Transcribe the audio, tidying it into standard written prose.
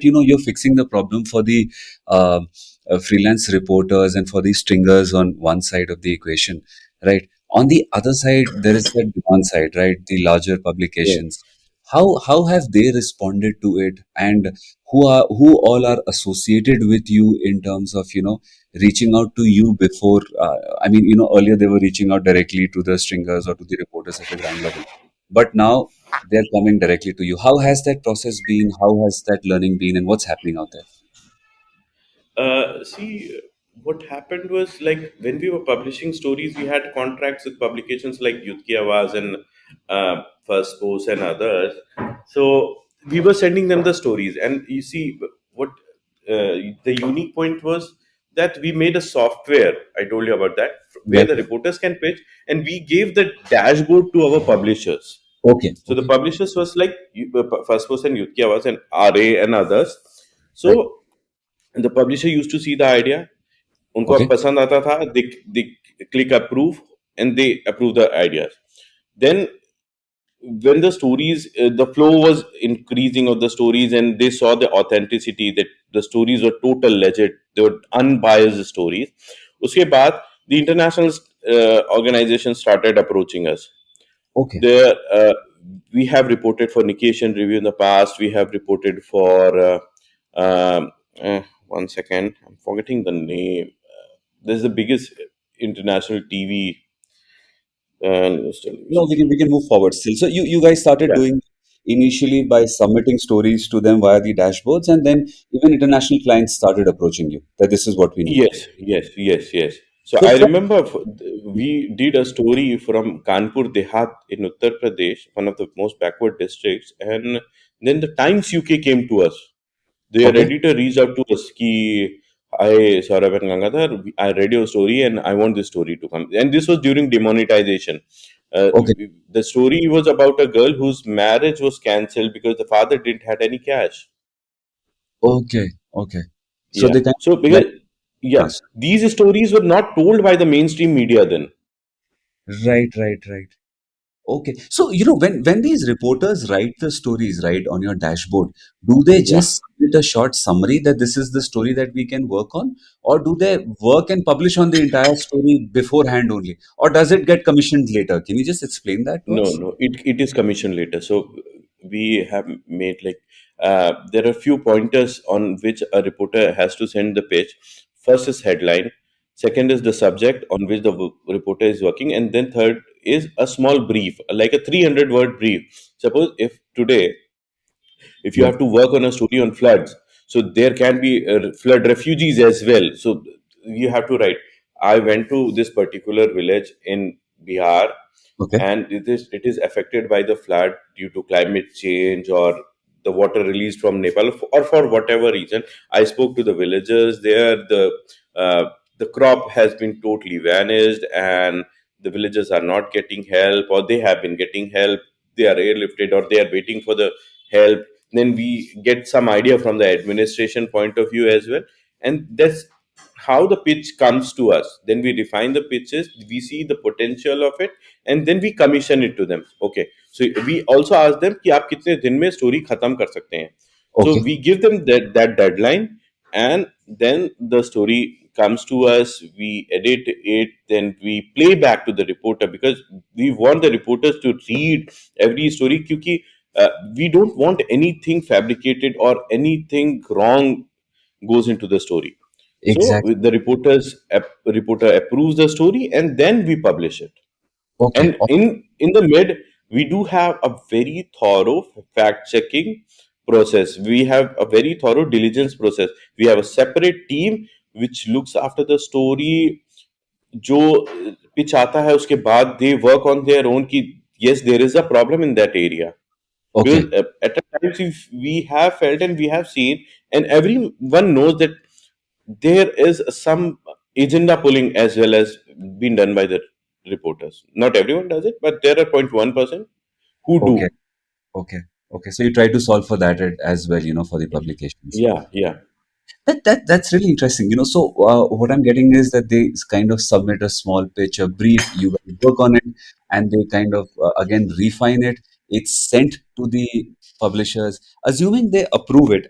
you're fixing the problem for the uh, freelance reporters and for the stringers on one side of the equation, right? On the other side, there is that demand side, right? The larger Yeah. publications. How have they responded to it, and who all are associated with you in terms of reaching out to you before? I mean, earlier they were reaching out directly to the stringers or to the reporters at the ground level, but now they're coming directly to you. How has that process been? How has that learning been, and what's happening out there? See, what happened was like when we were publishing stories, we had contracts with publications like Youth Ki Awaaz and First Post and others. So we were sending them the stories, and you see what the unique point was that we made a software. I told you about that, where Right. the reporters can pitch, and we gave the dashboard to our publishers. Okay. So the Okay. publishers was like First Post and Youth Ki Awaaz and RA and others. Right. So and the publisher used to see the idea, उनको Okay. पसंद आता था, they click approve and they approve the ideas. Then when the stories, the flow was increasing of the stories, and they saw the authenticity that the stories were total legit, they were unbiased stories. उसके बाद the international organizations started approaching us. Okay. There, we have reported for Nikkei Review in the past. We have reported for um, one second, I'm forgetting the name. There's the biggest international TV news No, television. we can move forward still. So you guys started Yeah. doing initially by submitting stories to them via the dashboards, and then even international clients started approaching you that this is what we need. Yes, yes, yes, yes. So So I remember we did a story from Kanpur Dehat in Uttar Pradesh, one of the most backward districts, and then the Times UK came to us. Their okay. editor reached out to us ki, hi Saurabh and Gangadhar, I read your story and I want this story to come. And this was during demonetization. Okay. The story was about a girl whose marriage was cancelled because the father didn't had any cash. Okay. Okay. So Yeah. they kind So of like because yeah, us. these stories were not told by the mainstream media then. Right. Right. Right. Okay. So, when these reporters write the stories, right, on your dashboard, do they Yeah. just submit a short summary that this is the story that we can work on? Or do they work and publish on the entire story beforehand only? Or does it get commissioned later? Can you just explain that to No, us? no, it is commissioned later. So we have made like there are few pointers on which a reporter has to send the pitch. First is headline, second is the subject on which the reporter is working, and then third is a small brief, like a 300-word brief. Suppose if today if you Yeah. have to work on a story on floods, so there can be flood refugees as well. So you have to write, I went to this particular village in Bihar, Okay. and it is affected by the flood due to climate change or the water released from Nepal, or for whatever reason. I spoke to the villagers there. Uh, the crop has been totally vanished, and the villagers are not getting help, or they have been getting help. They are airlifted, or they are waiting for the help. Then we get some idea from the administration point of view as well, and that's how the pitch comes to us. Then we refine the pitches, we see the potential of it, and then we commission it to them. Okay, so we also ask them कि आप कितने दिन में story खत्म कर सकते हैं. So Okay. we give them that deadline, and then the story comes to us, we edit it, then we play back to the reporter, because we want the reporters to read every story, क्योंकि we don't want anything fabricated or anything wrong goes into the story. So Exactly. the reporter approves the story, and then we publish it. Okay. And in the mid, we do have a very thorough fact checking process. We have a very thorough diligence process. We have a separate team which looks after the story. जो pitch आता है उसके बाद they work on their own कि yes, there is a problem in that area, because Okay. at times if we have felt and we have seen, and everyone knows that there is some agenda pulling as well as been done by the reporters. Not everyone does it, but there are 0.1% who do. Okay. Okay. Okay. So you try to solve for that as well, for the publications. Yeah, yeah, That's really interesting. So what I'm getting is that they kind of submit a small pitch, a brief. You guys work on it, and they kind of again refine it. It's sent to the publishers, assuming they approve it.